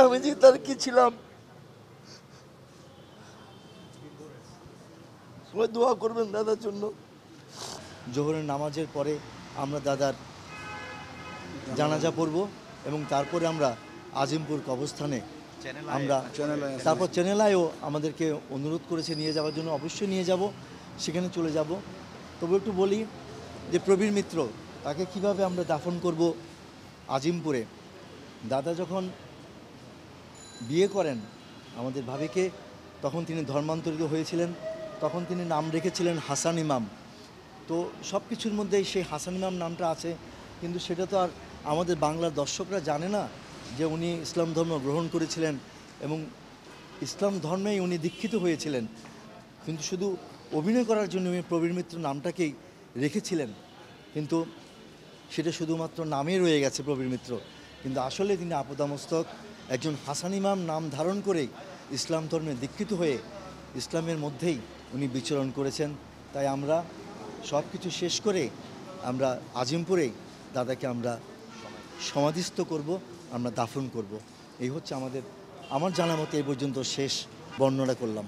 আমি যে তার কি ছিলাম, সবাই দোয়া করবেন দাদার জন্য। জোহরের নামাজের পরে আমরা দাদার জানাজা পড়ব এবং তারপরে আমরা আজিমপুর কবরস্থানে আমরা তারপর চ্যানেলায়ও আমাদেরকে অনুরোধ করেছে নিয়ে যাওয়ার জন্য, অবশ্যই নিয়ে যাব, সেখানে চলে যাব। তবে একটু বলি যে প্রবীর মিত্র তাকে কিভাবে আমরা দাফন করব আজিমপুরে। দাদা যখন বিয়ে করেন আমাদের ভাবিকে, তখন তিনি ধর্মান্তরিত হয়েছিলেন, তখন তিনি নাম রেখেছিলেন হাসান ইমাম। তো সব কিছুর মধ্যেই সেই হাসান ইমাম নামটা আছে, কিন্তু সেটা তো আর আমাদের বাংলার দর্শকরা জানে না যে উনি ইসলাম ধর্ম গ্রহণ করেছিলেন এবং ইসলাম ধর্মেই উনি দীক্ষিত হয়েছিলেন। কিন্তু শুধু অভিনয় করার জন্য উনি প্রবীর মিত্র নামটাকেই রেখেছিলেন, কিন্তু সেটা শুধুমাত্র নামে রয়ে গেছে প্রবীর মিত্র। কিন্তু আসলে তিনি আপাদমস্তক একজন হাসান ইমাম নাম ধারণ করেই ইসলাম ধর্মে দীক্ষিত হয়ে ইসলামের মধ্যেই উনি বিচরণ করেছেন। তাই আমরা সব কিছু শেষ করে আমরা আজিমপুরেই দাদাকে আমরা সমাধিস্থ করব, আমরা দাফন করব। এই হচ্ছে আমার জানা মতে এই পর্যন্ত শেষ বর্ণনা করলাম।